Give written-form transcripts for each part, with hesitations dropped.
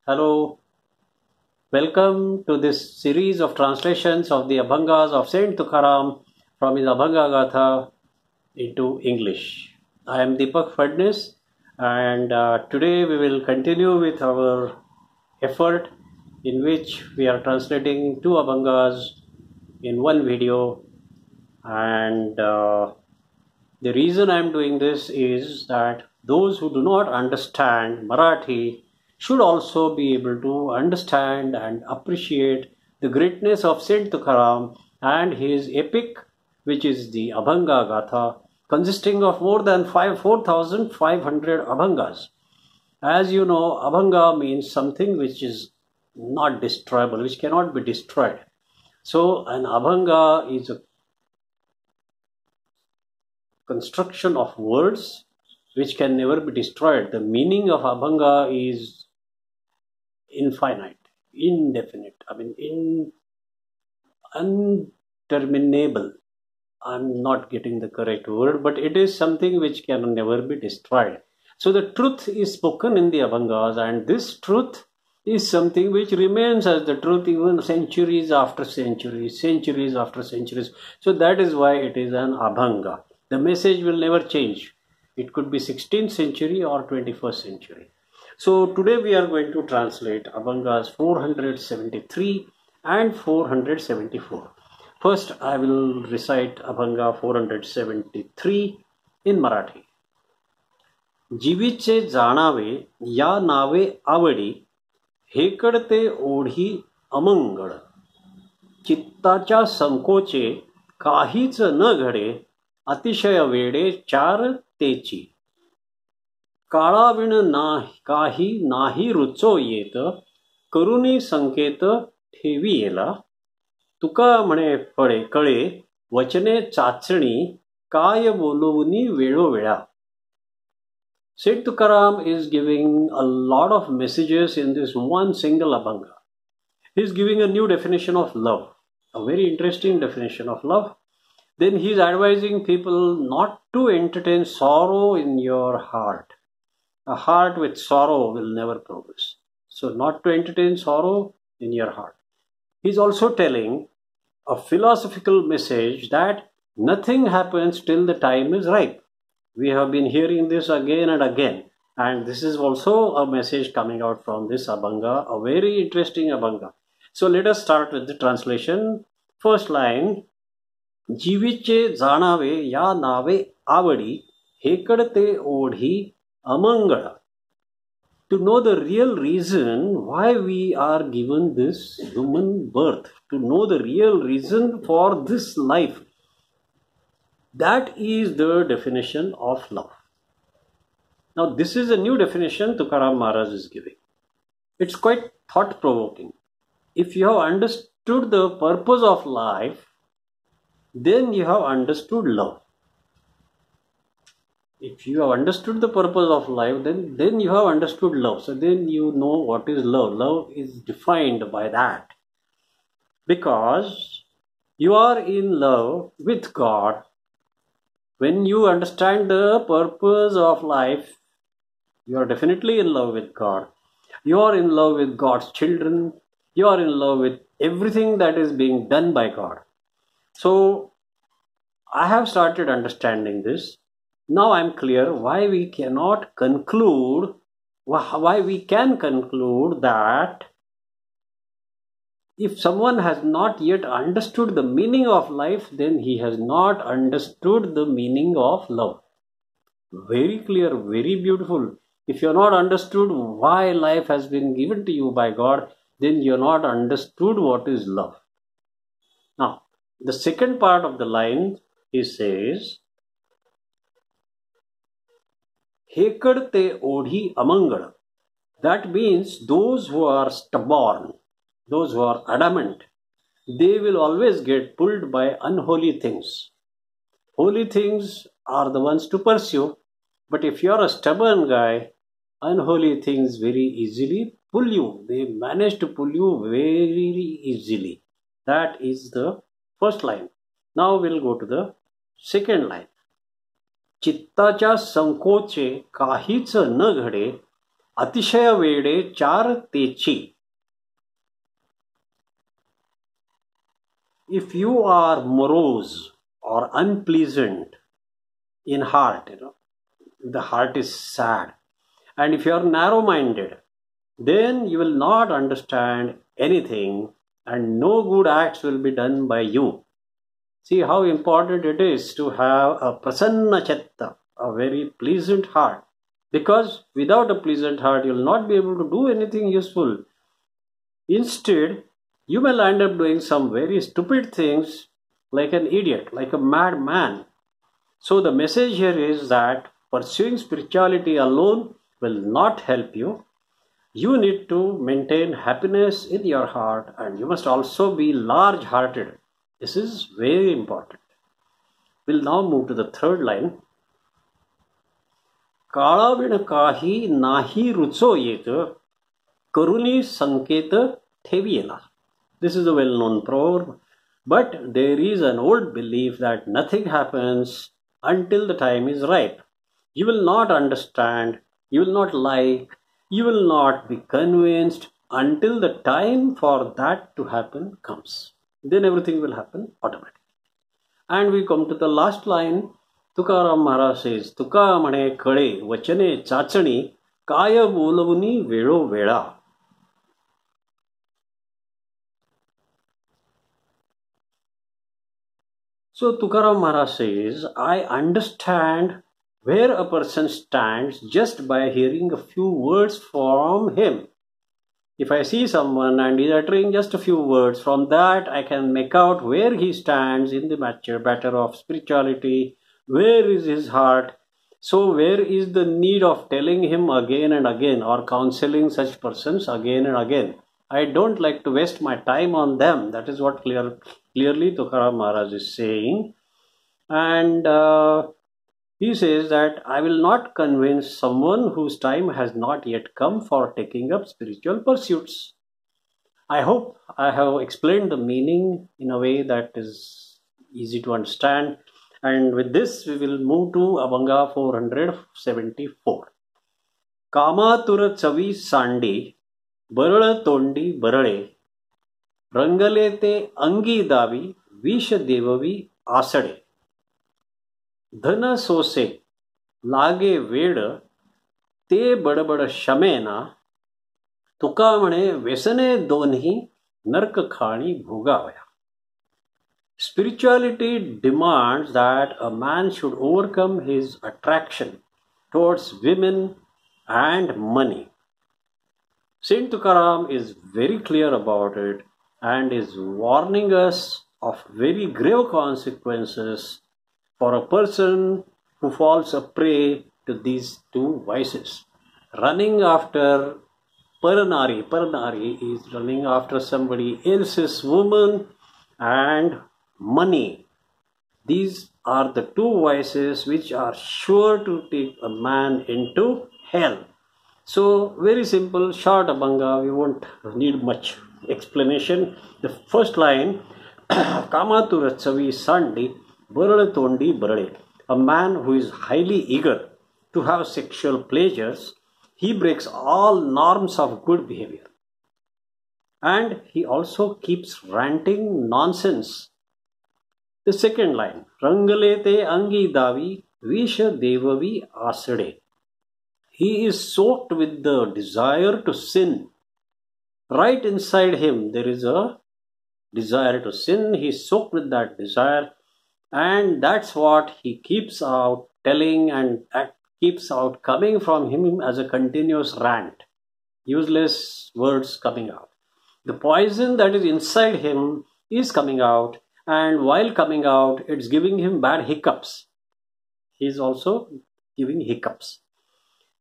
Hello, welcome to this series of translations of the Abhangas of Saint Tukaram from his Abhanga Gatha into English. I am Deepak Fadnis, and today we will continue with our effort in which we are translating two Abhangas in one video. And the reason I am doing this is that those who do not understand Marathi should also be able to understand and appreciate the greatness of Saint Tukaram and his epic, which is the Abhanga Gatha, consisting of more than 4,500 Abhangas. As you know, Abhanga means something which is not destroyable, which cannot be destroyed. So an Abhanga is a construction of words which can never be destroyed. The meaning of Abhanga is infinite, indefinite, unterminable. I'm not getting the correct word, but it is something which can never be destroyed. So the truth is spoken in the Abhangas, and this truth is something which remains as the truth even centuries after centuries, centuries after centuries. So that is why it is an Abhanga. The message will never change. It could be 16th century or 21st century. So today we are going to translate Abhangas 473 and 474. First I will recite Abhanga 473 in Marathi. जीवीचे जाणावे या नावे आवडी हेकडते ओढी अमंगळ चित्ताच्या संकोचे काहीच न घडे अतिशय वेडे चार तेची काळाविण काही नाही रुचो येत करुणी संकेत ठेवी येला तुका म्हणे फळे कळे वचने चाचणी काय बोलवुनी वेळोवेळा. Saint Tukaram is giving a lot of messages in this one single Abhanga. He is giving a new definition of love, a very interesting definition of love. Then he is advising people not to entertain sorrow in your heart. A heart with sorrow will never progress. So not to entertain sorrow in your heart. He is also telling a philosophical message that nothing happens till the time is ripe. We have been hearing this again and again. And this is also a message coming out from this Abhanga, a very interesting Abhanga. So let us start with the translation. First line. जीवीचे जाणावे या नावे आवडी हेकडते ओढी अमंगळ. To know the real reason why we are given this human birth, to know the real reason for this life, that is the definition of love. Now this is a new definition Tukaram Maharaj is giving. It's quite thought-provoking. If you have understood the purpose of life, then you have understood love. If you have understood the purpose of life, then you have understood love. So then you know what is love. Love is defined by that. Because you are in love with God. When you understand the purpose of life, you are definitely in love with God. You are in love with God's children. You are in love with everything that is being done by God. So I have started understanding this. Now I am clear why we can conclude that if someone has not yet understood the meaning of life, then he has not understood the meaning of love. Very clear, very beautiful. If you have not understood why life has been given to you by God, then you have not understood what is love. Now, the second part of the line, he says, Hekadte odhi amangal. That means those who are stubborn, those who are adamant, they will always get pulled by unholy things. Holy things are the ones to pursue, but if you are a stubborn guy, unholy things very easily pull you. They manage to pull you very easily. That is the first line. Now we'll go to the second line. चित्ताच्या संकोचे काहीच न घडे अतिशय वेडे चार Techi. If you are morose or unpleasant in heart, the heart is sad, and if you are narrow-minded, then you will not understand anything and no good acts will be done by you. See how important it is to have a prasanna chitta, a very pleasant heart, because without a pleasant heart you will not be able to do anything useful. Instead, you will end up doing some very stupid things like an idiot, like a madman. So the message here is that pursuing spirituality alone will not help you. You need to maintain happiness in your heart, and you must also be large-hearted. This is very important. We'll now move to the third line. काळाविण काही नाही रुचो येत करुणी संकेत ठेविला. This is a well-known proverb, but there is an old belief that nothing happens until the time is ripe. You will not understand, you will not like, you will not be convinced until the time for that to happen comes. Then everything will happen automatically. And we come to the last line. Tukaram Maharaj says, Tuka म्हणे कळे वचने चाचणी काय बोलवुनी वेळो वेळा. So Tukaram Maharaj says, I understand where a person stands just by hearing a few words from him. If I see someone and he is uttering just a few words, from that I can make out where he stands in the matter of spirituality, where is his heart. So where is the need of telling him again and again or counseling such persons again and again? I don't like to waste my time on them. That is what clearly Tukaram Maharaj is saying. And he says that I will not convince someone whose time has not yet come for taking up spiritual pursuits. I hope I have explained the meaning in a way that is easy to understand. And with this, we will move to Abhanga 474. Kamatur chavee sandee, बरळ तोंडी बरळे, रंगले ते अंगी दावी, विष देववी आसडे. धन सोसे लागे वेड, ते बडबड शमेना, तुका म्हणे व्यसने दोन्ही, नरक खाणी भोगावया. Spirituality demands that a man should overcome his attraction towards women and money. Saint Tukaram is very clear about it and is warning us of very grave consequences for a person who falls a prey to these two vices. Running after Paranari is running after somebody else's woman, and money. These are the two vices which are sure to take a man into hell. So very simple, short Abhanga, we won't need much explanation. The first line, Kamatur chavee sandee, barale tondi barale. A man who is highly eager to have sexual pleasures, he breaks all norms of good behavior. And he also keeps ranting nonsense. The second line, Rangalete angi davi, visha devavi asade. He is soaked with the desire to sin. Right inside him there is a desire to sin. He is soaked with that desire, and that's what he keeps out telling and keeps out coming from him as a continuous rant. Useless words coming out. The poison that is inside him is coming out, and while coming out, it's giving him bad hiccups. He is also giving hiccups.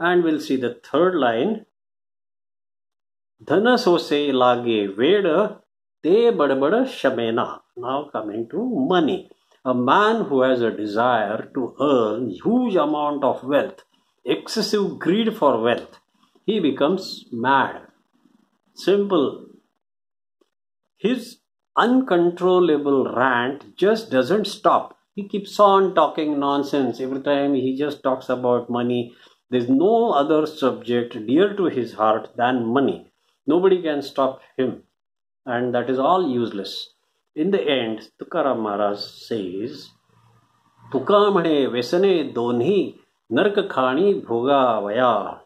And we'll see the third line. Dhana sose lage veda, te badabada shamena. Now coming to money. A man who has a desire to earn huge amount of wealth, excessive greed for wealth, he becomes mad. Simple. His uncontrollable rant just doesn't stop. He keeps on talking nonsense. Every time he just talks about money. There is no other subject dear to his heart than money. Nobody can stop him, and that is all useless. In the end, Tukaram Maharaj says, तुका म्हणे व्यसने दोन्ही नरक खाणी भोगावया.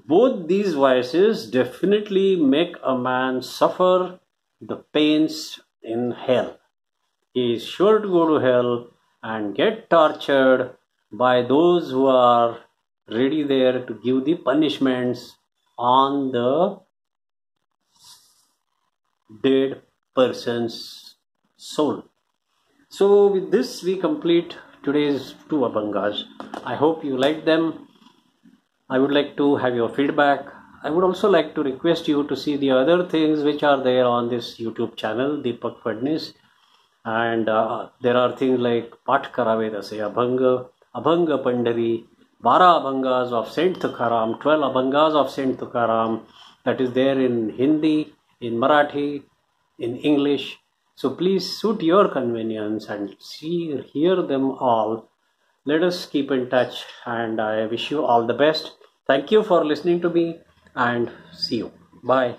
Both these vices definitely make a man suffer the pains in hell. He is sure to go to hell and get tortured by those who are ready there to give the punishments on the dead person's soul. So with this we complete today's two Abhangas. I hope you liked them. I would like to have your feedback. I would also like to request you to see the other things which are there on this YouTube channel, Deepak Fadnis. And there are things like Path Karave Dase Abhang, Abhang Pandari, 12 Abhangas of Saint Tukaram, 12 Abhangas of Saint Tukaram. That is there in Hindi, in Marathi, in English. So please suit your convenience and hear them all. Let us keep in touch, and I wish you all the best. Thank you for listening to me, and see you. Bye.